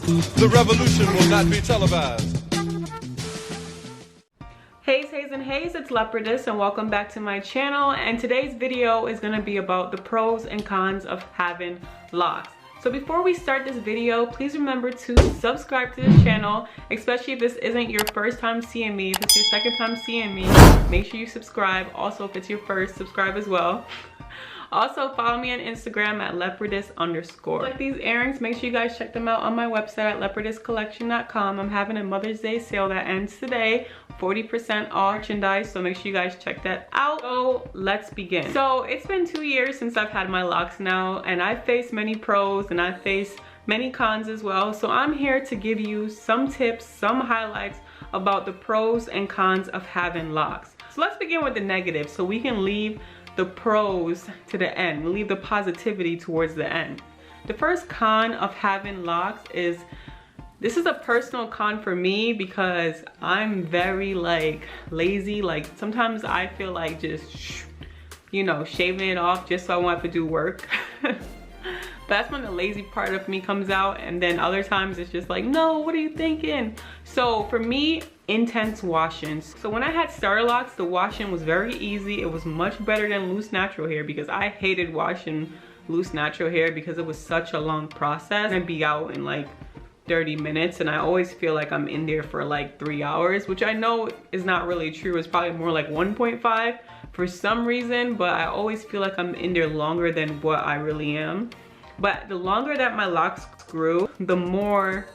The revolution will not be televised. Hey and Hayes, it's Leopardess and welcome back to my channel, and today's video is going to be about the pros and cons of having locks. So before we start this video, please remember to subscribe to this channel, especially if this isn't your first time seeing me. If it's your second time seeing me, make sure you subscribe. Also, if it's your first, subscribe as well. Also, follow me on Instagram at leopardess_. Like these earrings, make sure you guys check them out on my website at leopardesscollection.com. I'm having a Mother's Day sale that ends today, 40% off merchandise, so make sure you guys check that out. So let's begin. So it's been 2 years since I've had my locks now, and I've faced many pros and I've faced many cons as well. So I'm here to give you some tips, some highlights about the pros and cons of having locks. So let's begin with the negatives so we can leave the pros to the end. We'll leave the positivity towards the end. The first con of having locks is, this is a personal con for me because I'm very lazy. Like sometimes I feel like just, you know, shaving it off just so I won't have to do work. That's when the lazy part of me comes out, and then other times it's just like, no, what are you thinking? So for me, intense washings. So when I had starter locks, the washing was very easy. It was much better than loose natural hair because I hated washing loose natural hair because it was such a long process. I'd be out in like 30 minutes and I always feel like I'm in there for like 3 hours, which I know is not really true. It's probably more like 1.5 for some reason, but I always feel like I'm in there longer than what I really am. But the longer that my locks grew, the more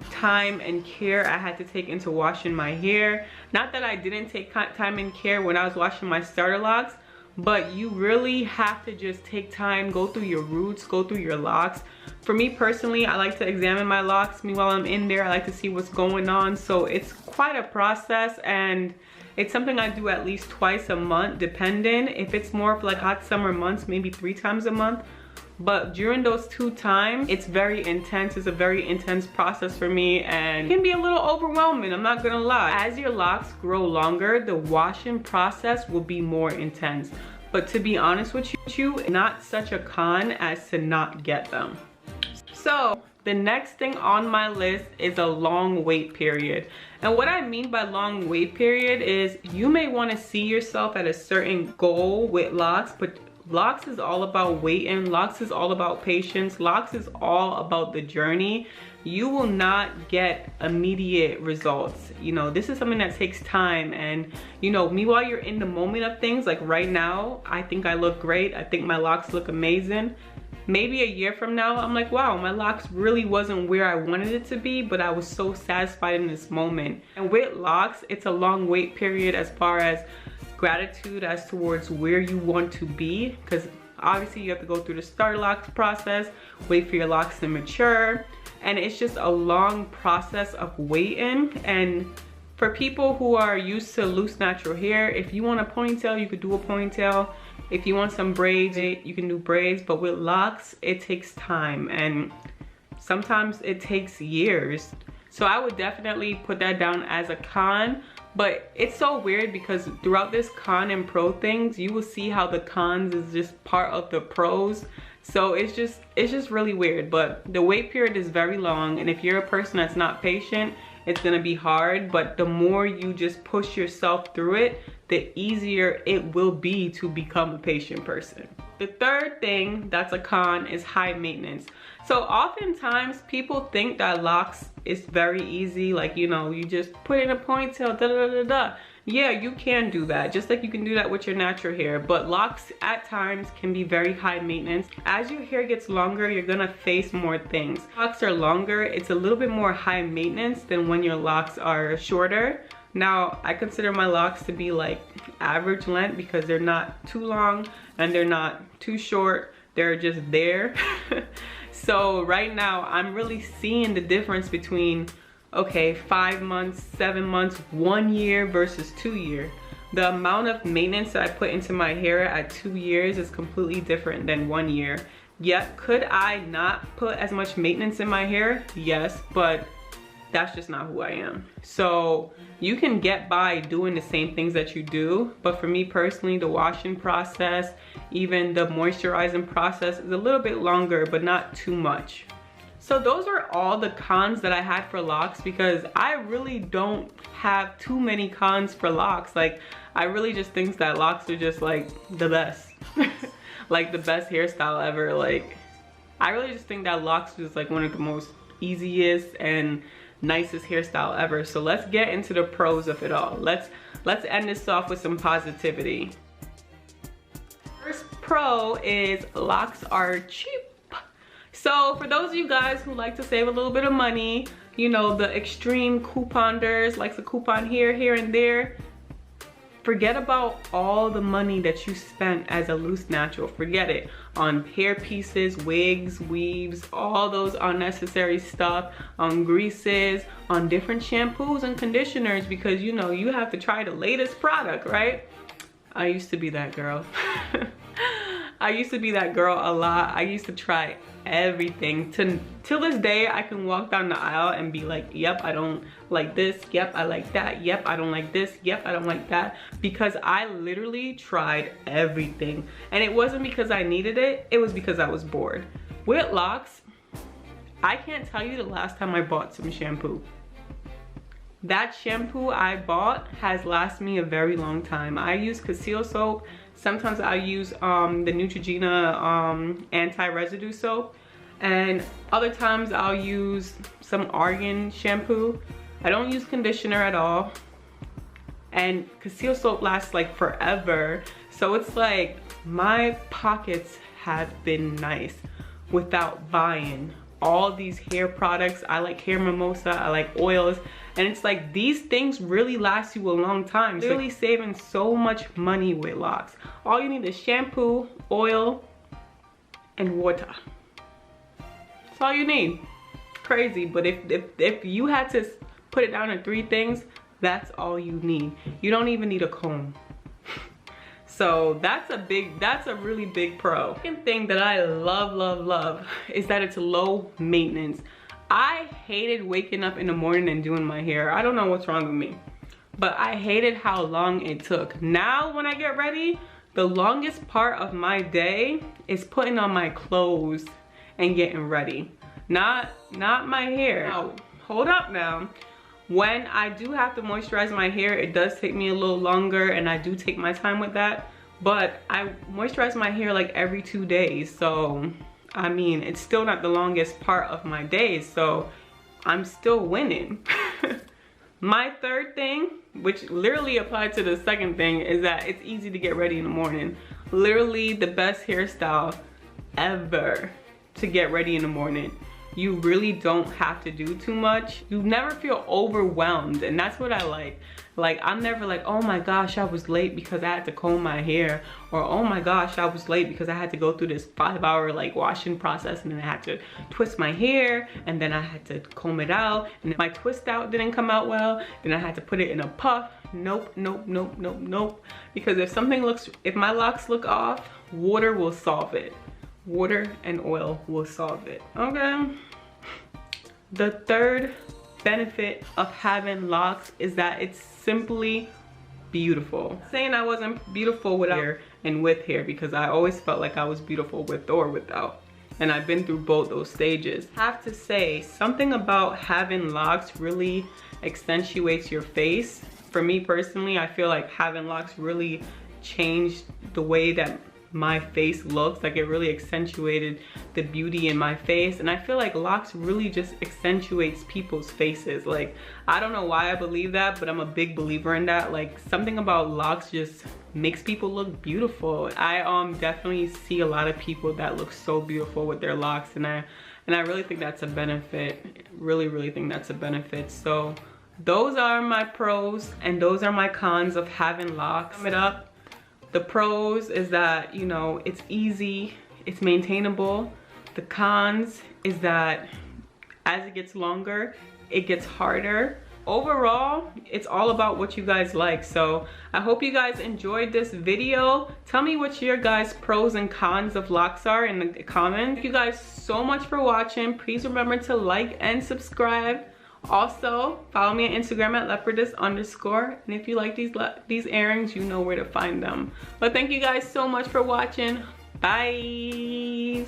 time and care I had to take into washing my hair. Not that I didn't take time and care when I was washing my starter locks, but you really have to just take time, go through your roots, go through your locks. For me personally, I like to examine my locks. While I'm in there, I like to see what's going on. So it's quite a process, and it's something I do at least twice a month, depending. If it's more of like hot summer months, maybe 3 times a month. But during those 2 times, it's very intense. It's a very intense process for me, and it can be a little overwhelming, I'm not gonna lie. As your locks grow longer, the washing process will be more intense. But to be honest with you, not such a con as to not get them. So the next thing on my list is a long wait period. And what I mean by long wait period is you may want to see yourself at a certain goal with locks, but locks is all about waiting. Locks is all about patience. Locks is all about the journey. You will not get immediate results. You know, this is something that takes time, and you know, while you're in the moment of things, like right now, I think I look great. I think my locks look amazing. Maybe a year from now, I'm like, wow, my locks really wasn't where I wanted it to be, but I was so satisfied in this moment. And with locks, it's a long wait period as far as gratitude as towards where you want to be, because obviously you have to go through the starter locks process, wait for your locks to mature, and it's just a long process of waiting. And for people who are used to loose natural hair, if you want a ponytail, you could do a ponytail. If you want some braids, you can do braids. But with locks, it takes time, and sometimes it takes years. So I would definitely put that down as a con. But it's so weird because throughout this con and pro things, you will see how the cons is just part of the pros. So it's just really weird. But the wait period is very long, and if you're a person that's not patient, it's gonna be hard. But the more you just push yourself through it, the easier it will be to become a patient person. The third thing that's a con is high maintenance. So oftentimes people think that locks is very easy, like, you know, you just put in a ponytail, da da da da. Yeah, you can do that, just like you can do that with your natural hair. But locks at times can be very high maintenance. As your hair gets longer, you're gonna face more things. Locks are longer, it's a little bit more high maintenance than when your locks are shorter. Now, I consider my locks to be like average length because they're not too long and they're not too short. They're just there. So right now, I'm really seeing the difference between, okay, 5 months, 7 months, 1 year versus 2 years. The amount of maintenance that I put into my hair at 2 years is completely different than 1 year. Yet, could I not put as much maintenance in my hair? Yes, but that's just not who I am. So you can get by doing the same things that you do, but for me personally, the washing process, even the moisturizing process is a little bit longer, but not too much. So those were all the cons that I had for locks, because I really don't have too many cons for locks. Like, I really just think that locks are just like the best. Like the best hairstyle ever. Like, I really just think that locks is like one of the most easiest and nicest hairstyle ever. So let's get into the pros of it all. Let's end this off with some positivity. First pro is locks are cheap. So for those of you guys who like to save a little bit of money, you know, the extreme couponers, like the coupon here, here, and there, forget about all the money that you spent as a loose natural. Forget it on hair pieces, wigs, weaves, all those unnecessary stuff, on greases, on different shampoos and conditioners, because you know, you have to try the latest product, right? I used to be that girl. I used to be that girl a lot. I used to try everything. Till this day, I can walk down the aisle and be like, yep, I don't like this. Yep, I like that. Yep, I don't like this. Yep, I don't like that. Because I literally tried everything. And it wasn't because I needed it. It was because I was bored. With locks, I can't tell you the last time I bought some shampoo. That shampoo I bought has lasted me a very long time. I use Conceal soap. Sometimes I use the Neutrogena anti-residue soap. And other times I'll use some argan shampoo. I don't use conditioner at all. And Conceal soap lasts like forever. So it's like my pockets have been nice without buying all these hair products. I like hair mimosa, I like oils, and it's like these things really last you a long time. So really saving so much money with locks. All you need is shampoo, oil, and water. That's all you need. Crazy, but if you had to put it down to 3 things, that's all you need. You don't even need a comb. So that's a really big pro. Second thing that I love is that it's low maintenance. I hated waking up in the morning and doing my hair. I don't know what's wrong with me, but I hated how long it took. Now when I get ready, the longest part of my day is putting on my clothes and getting ready. Not my hair. Now, hold up now. When I do have to moisturize my hair, it does take me a little longer, and I do take my time with that. But I moisturize my hair like every 2 days. So, I mean, it's still not the longest part of my days. So, I'm still winning. My third thing, which literally applied to the second thing, is that it's easy to get ready in the morning. Literally the best hairstyle ever to get ready in the morning. You really don't have to do too much. You never feel overwhelmed, and that's what I like. Like, I'm never like, oh my gosh, I was late because I had to comb my hair, or oh my gosh, I was late because I had to go through this 5-hour like washing process, and then I had to twist my hair, and then I had to comb it out, and my twist out didn't come out well, then I had to put it in a puff. Nope, nope, nope, nope, nope. Because if my locks look off, water will solve it. Water and oil will solve it, okay? The third benefit of having locks is that it's simply beautiful. Saying I wasn't beautiful without hair and with hair, because I always felt like I was beautiful with or without. And I've been through both those stages. I have to say, something about having locks really accentuates your face. For me personally, I feel like having locks really changed the way that my face looks. Like, it really accentuated the beauty in my face, and I feel like locks really just accentuates people's faces. Like, I don't know why I believe that, but I'm a big believer in that. Like, something about locks just makes people look beautiful. I definitely see a lot of people that look so beautiful with their locks, and I really think that's a benefit. Really think that's a benefit. So those are my pros and those are my cons of having locks. Sum it up. The pros is that, you know, it's easy, it's maintainable. The cons is that as it gets longer, it gets harder. Overall, it's all about what you guys like. So I hope you guys enjoyed this video. Tell me what your guys' pros and cons of locks are in the comments. Thank you guys so much for watching. Please remember to like and subscribe. Also, follow me on Instagram at leopardess_, and if you like these earrings, you know where to find them. But thank you guys so much for watching. Bye.